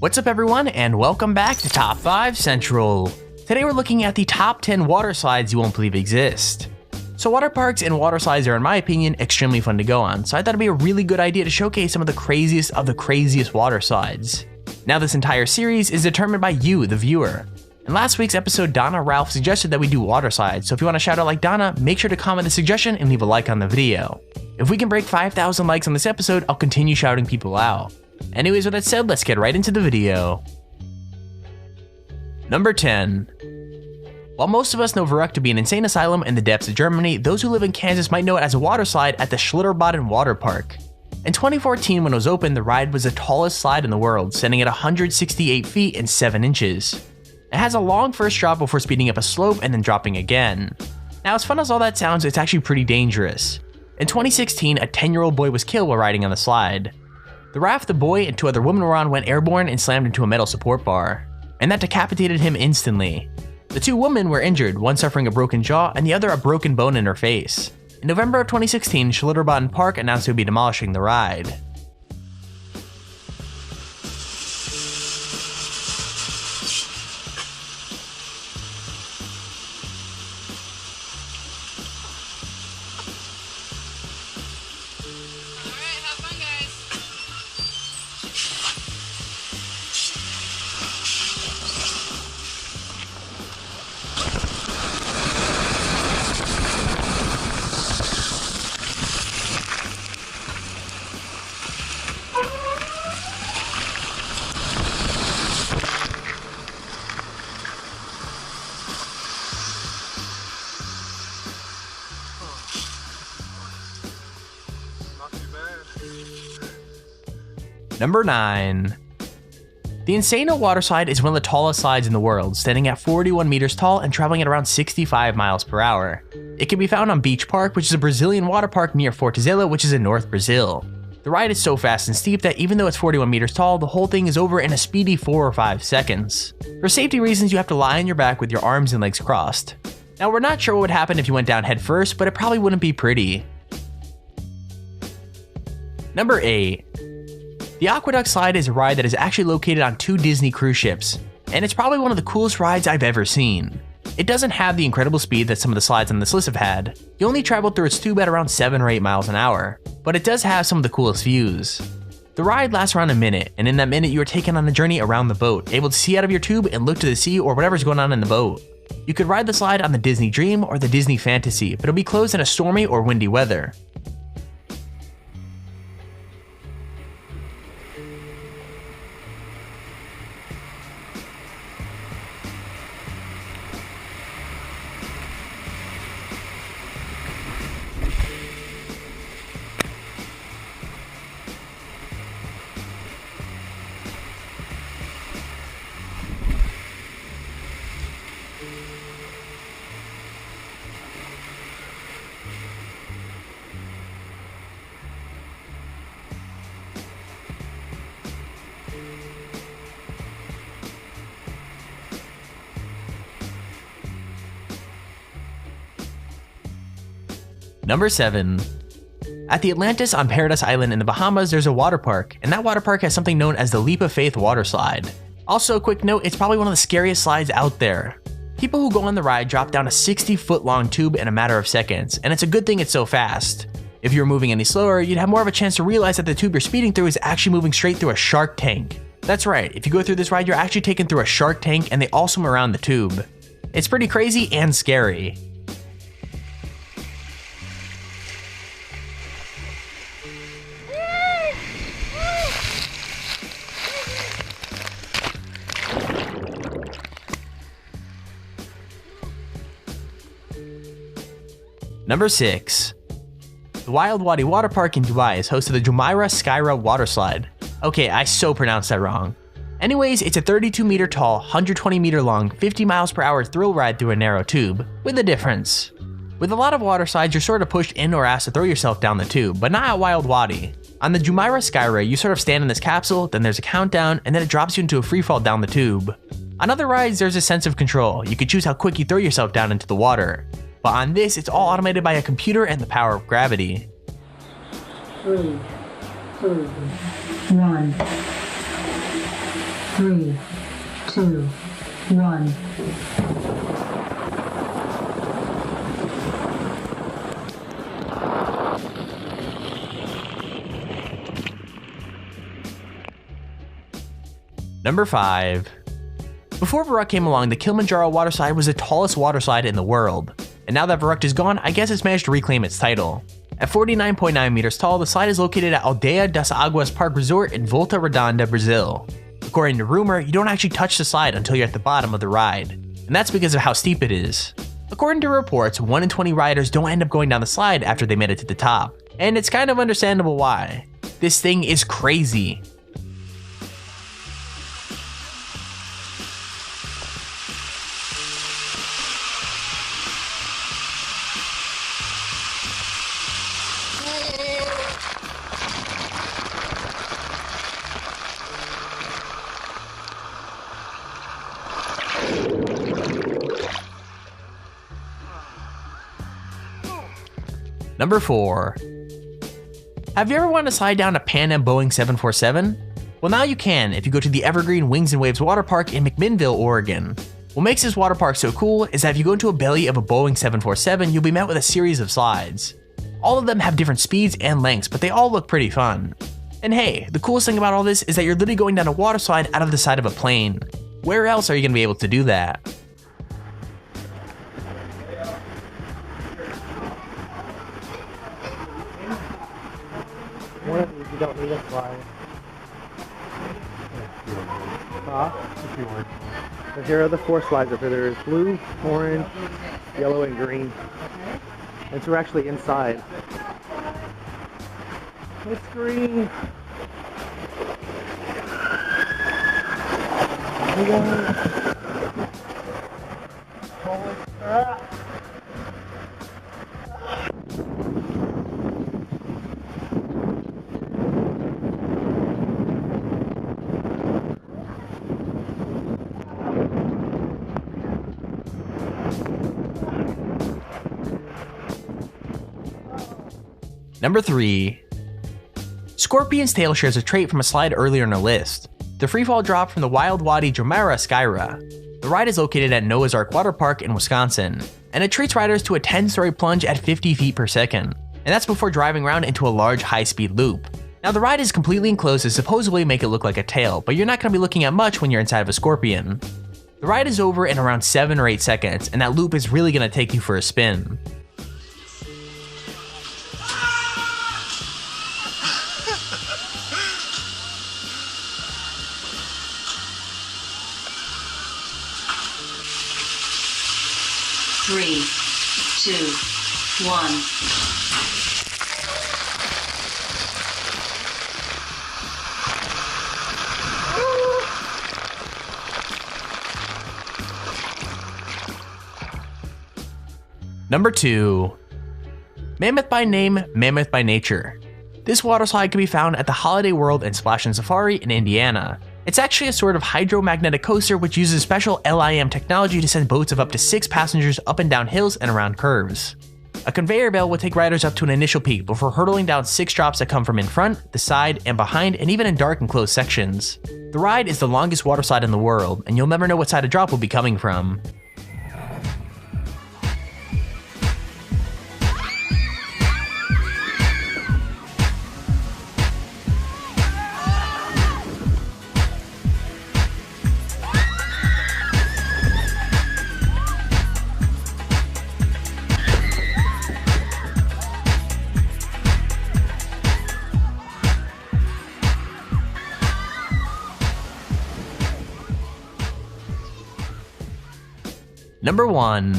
What's up everyone, and welcome back to Top 5 Central. Today we're looking at the top 10 water slides you won't believe exist. So water parks and water slides are, in my opinion, extremely fun to go on, so I thought it'd be a really good idea to showcase some of the craziest water slides. Now this entire series is determined by you, the viewer. In last week's episode, Donna Ralph suggested that we do water slides, so if you want to shout out like Donna, make sure to comment the suggestion and leave a like on the video. If we can break 5,000 likes on this episode, I'll continue shouting people out. Anyways, with that said, let's get right into the video. Number 10. While most of us know Verrückt to be an insane asylum in the depths of Germany, those who live in Kansas might know it as a water slide at the Schlitterbahn Water Park. In 2014, when it was opened, the ride was the tallest slide in the world, standing at 168 feet and 7 inches. It has a long first drop before speeding up a slope and then dropping again. Now, as fun as all that sounds, it's actually pretty dangerous. In 2016, a 10-year-old boy was killed while riding on the slide. The raft the boy and 2 other women were on went airborne and slammed into a metal support bar, and that decapitated him instantly. The 2 women were injured, one suffering a broken jaw and the other a broken bone in her face. In November of 2016, Schlitterbahn Park announced it would be demolishing the ride. Number 9. The Insano water slide is one of the tallest slides in the world, standing at 41 meters tall and traveling at around 65 miles per hour. It can be found on Beach Park, which is a Brazilian water park near Fortaleza, which is in North Brazil. The ride is so fast and steep that even though it's 41 meters tall, the whole thing is over in a speedy 4 or 5 seconds. For safety reasons, you have to lie on your back with your arms and legs crossed. Now, we're not sure what would happen if you went down head first, but it probably wouldn't be pretty. Number 8. The Aqueduct slide is a ride that is actually located on 2 Disney cruise ships, and it's probably one of the coolest rides I've ever seen. It doesn't have the incredible speed that some of the slides on this list have had. You only travel through its tube at around 7 or 8 miles an hour, but it does have some of the coolest views. The ride lasts around a minute, and in that minute you are taken on a journey around the boat, able to see out of your tube and look to the sea or whatever's going on in the boat. You could ride the slide on the Disney Dream or the Disney Fantasy, but it'll be closed in a stormy or windy weather. Number 7. At the Atlantis on Paradise Island in the Bahamas, there's a water park, and that water park has something known as the Leap of Faith water slide. Also, a quick note, it's probably one of the scariest slides out there. People who go on the ride drop down a 60-foot long tube in a matter of seconds, and it's a good thing it's so fast. If you were moving any slower, you'd have more of a chance to realize that the tube you're speeding through is actually moving straight through a shark tank. That's right, if you go through this ride, you're actually taken through a shark tank and they all swim around the tube. It's pretty crazy and scary. Number 6. The Wild Wadi Water Park in Dubai is host to the Jumeirah Skyra water slide. Okay, I so pronounced that wrong. Anyways, it's a 32 meter tall, 120 meter long, 50 miles per hour thrill ride through a narrow tube, with a difference. With a lot of water slides, you're sort of pushed in or asked to throw yourself down the tube, but not at Wild Wadi. On the Jumeirah Skyra, you sort of stand in this capsule, then there's a countdown, and then it drops you into a freefall down the tube. On other rides, there's a sense of control. You can choose how quick you throw yourself down into the water. But on this, it's all automated by a computer and the power of gravity. 3, 2, 1. 3, 2, 1. Number 5. Before Varuk came along, the Kilimanjaro waterslide was the tallest waterslide in the world. And now that Varuk is gone, I guess it's managed to reclaim its title. At 49.9 meters tall, the slide is located at Aldeia das Águas Park Resort in Volta Redonda, Brazil. According to rumor, you don't actually touch the slide until you're at the bottom of the ride. And that's because of how steep it is. According to reports, 1 in 20 riders don't end up going down the slide after they made it to the top. And it's kind of understandable why. This thing is crazy. Number 4. Have you ever wanted to slide down a Pan Am Boeing 747? Well, now you can if you go to the Evergreen Wings and Waves Water Park in McMinnville, Oregon. What makes this water park so cool is that if you go into a belly of a Boeing 747, you'll be met with a series of slides. All of them have different speeds and lengths, but they all look pretty fun. And hey, the coolest thing about all this is that you're literally going down a water slide out of the side of a plane. Where else are you going to be able to do that? What if you don't need a slide? Huh? So here are the 4 slides up here. There is blue, orange, yellow, and green. And so we're actually inside. It's green. Hey guys. Holy crap. Number 3. Scorpion's tail shares a trait from a slide earlier in the list, the freefall drop from the Wild Wadi Jumeirah Skyra. The ride is located at Noah's Ark Water Park in Wisconsin, and it treats riders to a 10-story plunge at 50 feet per second, and that's before driving around into a large high-speed loop. Now the ride is completely enclosed to supposedly make it look like a tail, but you're not going to be looking at much when you're inside of a Scorpion. The ride is over in around 7 or 8 seconds, and that loop is really going to take you for a spin. Three, 2, 1. Number 2. Mammoth by name, Mammoth by nature. This water slide can be found at the Holiday World and Splash and Safari in Indiana. It's actually a sort of hydromagnetic coaster which uses special LIM technology to send boats of up to 6 passengers up and down hills and around curves. A conveyor belt will take riders up to an initial peak before hurtling down 6 drops that come from in front, the side, and behind, and even in dark and closed sections. The ride is the longest water slide in the world, and you'll never know what side a drop will be coming from. Number 1.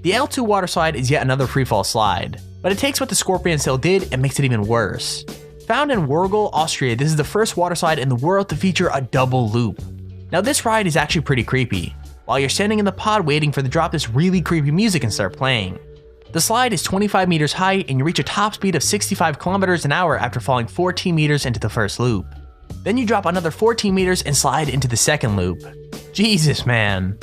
The L2 water slide is yet another freefall slide, but it takes what the Scorpion sail did and makes it even worse. Found in Wurgl, Austria, this is the first water slide in the world to feature a double loop. Now this ride is actually pretty creepy. While you're standing in the pod waiting for the drop, this really creepy music can start playing. The slide is 25 meters high and you reach a top speed of 65 kilometers an hour after falling 14 meters into the first loop. Then you drop another 14 meters and slide into the second loop. Jesus, man.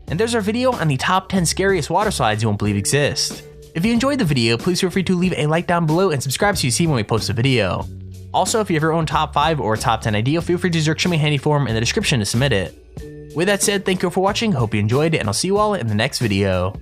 And there's our video on the top 10 scariest water slides you won't believe exist. If you enjoyed the video, please feel free to leave a like down below and subscribe so you see when we post a video. Also, if you have your own top 5 or top 10 idea, feel free to use our Extremely Handy form in the description to submit it. With that said, thank you for watching, hope you enjoyed, and I'll see you all in the next video.